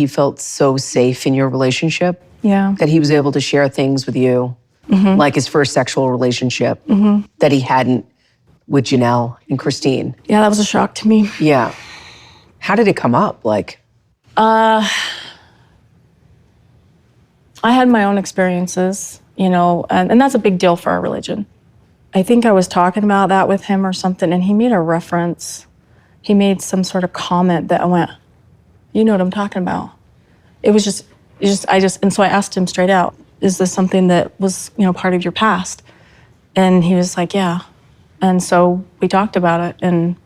He felt so safe in your relationship Yeah. that he was able to share things with you, like his first sexual relationship that he hadn't with Janelle and Christine. Yeah, that was a shock to me. Yeah. How did it come up? I had my own experiences, and that's a big deal for our religion. I think I was talking about that with him or something, and he made a reference. He made some sort of comment that I went, you know what I'm talking about. And so I asked him straight out, is this something that was, part of your past? And he was like, yeah. And so we talked about it, and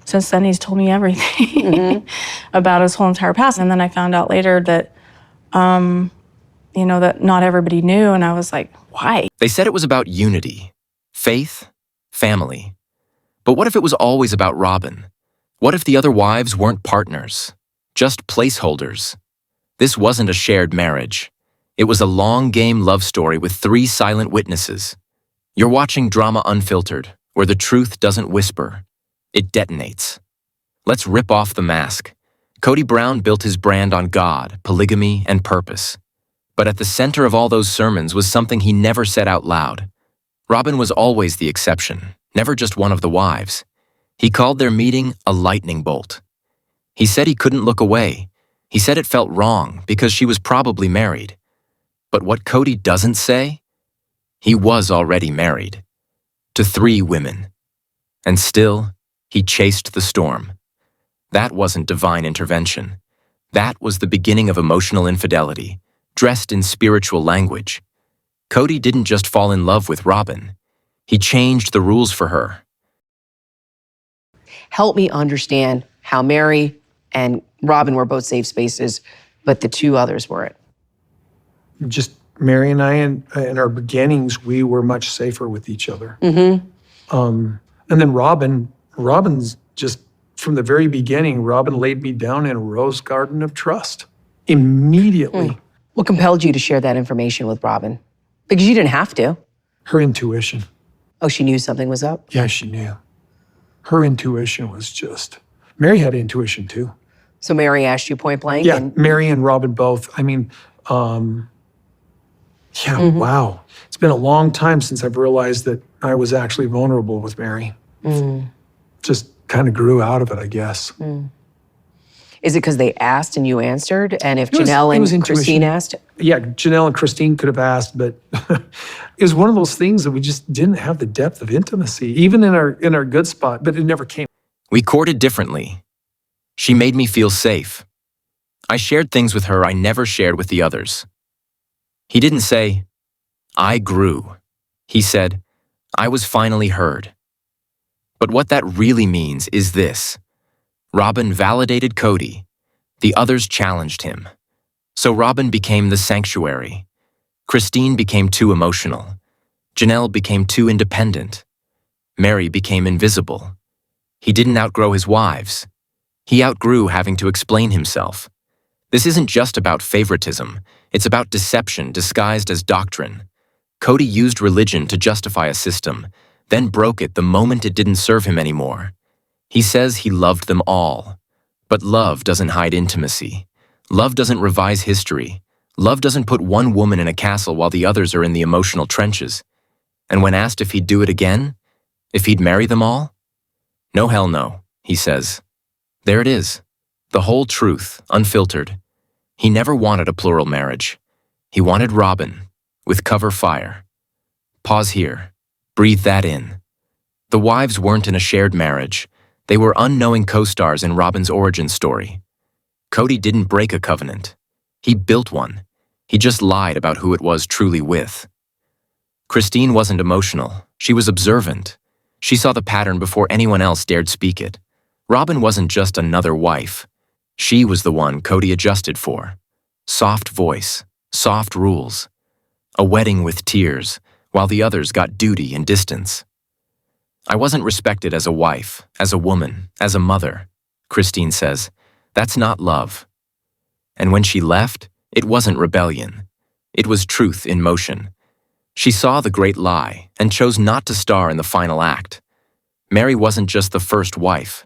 since then he's told me everything about his whole entire past. And then I found out later that, that not everybody knew, and I was like, why? They said it was about unity, faith, family. But what if it was always about Robin? What if the other wives weren't partners, just placeholders? This wasn't a shared marriage. It was a long-game love story with 3 silent witnesses. You're watching drama Unfiltered, where the truth doesn't whisper. It detonates. Let's rip off the mask. Cody Brown built his brand on God, polygamy, and purpose. But at the center of all those sermons was something he never said out loud. Robin was always the exception, never just one of the wives. He called their meeting a lightning bolt. He said he couldn't look away. He said it felt wrong because she was probably married. But what Cody doesn't say? He was already married. To 3 women. And still, he chased the storm. That wasn't divine intervention. That was the beginning of emotional infidelity, dressed in spiritual language. Cody didn't just fall in love with Robin. He changed the rules for her. Help me understand how Meri and Robin were both safe spaces, but the 2 others weren't. Just Meri and I, in our beginnings, we were much safer with each other. And then Robin's just, from the very beginning, Robin laid me down in a rose garden of trust immediately. What compelled you to share that information with Robin? Because you didn't have to. Her intuition. Oh, she knew something was up? Yeah, she knew. Her intuition was just, Meri had intuition too. So Meri asked you point blank? Yeah, Meri and Robin both. I mean, wow. It's been a long time since I've realized that I was actually vulnerable with Meri. Just kind of grew out of it, I guess. Is it because they asked and you answered? And if Janelle and Christine asked? Yeah, Janelle and Christine could have asked, but it was one of those things that we just didn't have the depth of intimacy, even in our good spot, but it never came. We courted differently. She made me feel safe. I shared things with her I never shared with the others. He didn't say, I grew. He said, I was finally heard. But what that really means is this. Robin validated Cody. The others challenged him. So Robin became the sanctuary. Christine became too emotional. Janelle became too independent. Meri became invisible. He didn't outgrow his wives. He outgrew having to explain himself. This isn't just about favoritism. It's about deception disguised as doctrine. Cody used religion to justify a system, then broke it the moment it didn't serve him anymore. He says he loved them all. But love doesn't hide intimacy. Love doesn't revise history. Love doesn't put one woman in a castle while the others are in the emotional trenches. And when asked if he'd do it again, if he'd marry them all? No, hell no, he says. There it is. The whole truth, unfiltered. He never wanted a plural marriage. He wanted Robin, with cover fire. Pause here. Breathe that in. The wives weren't in a shared marriage. They were unknowing co-stars in Robin's origin story. Cody didn't break a covenant. He built one. He just lied about who it was truly with. Christine wasn't emotional. She was observant. She saw the pattern before anyone else dared speak it. Robin wasn't just another wife. She was the one Cody adjusted for. Soft voice, soft rules. A wedding with tears, while the others got duty and distance. I wasn't respected as a wife, as a woman, as a mother, Christine says. That's not love. And when she left, it wasn't rebellion. It was truth in motion. She saw the great lie and chose not to star in the final act. Meri wasn't just the first wife.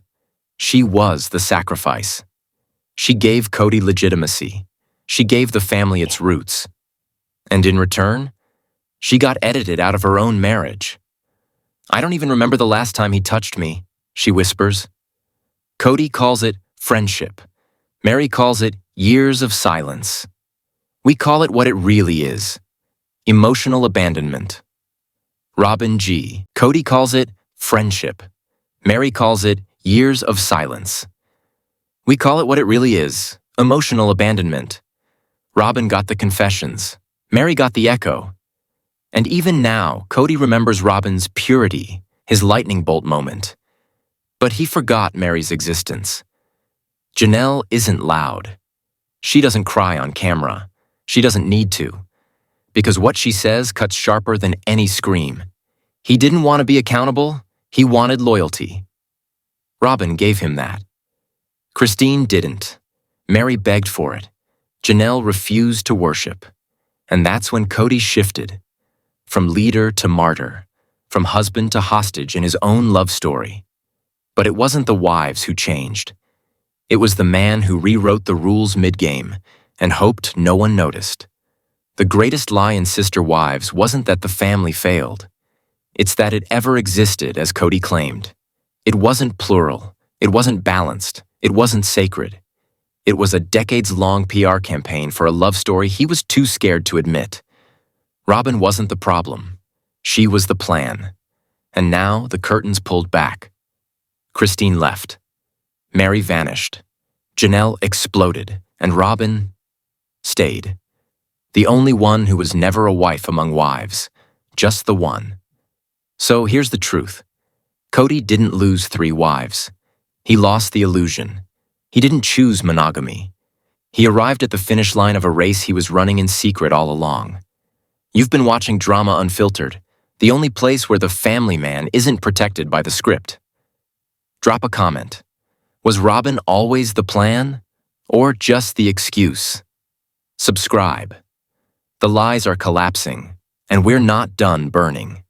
She was the sacrifice. She gave Cody legitimacy. She gave the family its roots. And in return, she got edited out of her own marriage. I don't even remember the last time he touched me, she whispers. Cody calls it friendship. Meri calls it years of silence. We call it what it really is, emotional abandonment. Robin G. Cody calls it friendship. Meri calls it years of silence. We call it what it really is, emotional abandonment. Robin got the confessions. Meri got the echo. And even now, Cody remembers Robin's purity, his lightning bolt moment. But he forgot Meri's existence. Janelle isn't loud. She doesn't cry on camera. She doesn't need to. Because what she says cuts sharper than any scream. He didn't want to be accountable. He wanted loyalty. Robin gave him that. Christine didn't. Meri begged for it. Janelle refused to worship. And that's when Cody shifted. From leader to martyr. From husband to hostage in his own love story. But it wasn't the wives who changed. It was the man who rewrote the rules mid-game and hoped no one noticed. The greatest lie in Sister Wives wasn't that the family failed. It's that it ever existed, as Cody claimed. It wasn't plural. It wasn't balanced. It wasn't sacred. It was a decades-long PR campaign for a love story he was too scared to admit. Robin wasn't the problem. She was the plan. And now the curtains pulled back. Christine left. Meri vanished. Janelle exploded, and Robin stayed. The only one who was never a wife among wives. Just the one. So here's the truth. Cody didn't lose 3 wives. He lost the illusion. He didn't choose monogamy. He arrived at the finish line of a race he was running in secret all along. You've been watching Drama Unfiltered, the only place where the family man isn't protected by the script. Drop a comment. Was Robin always the plan, or just the excuse? Subscribe. The lies are collapsing, and we're not done burning.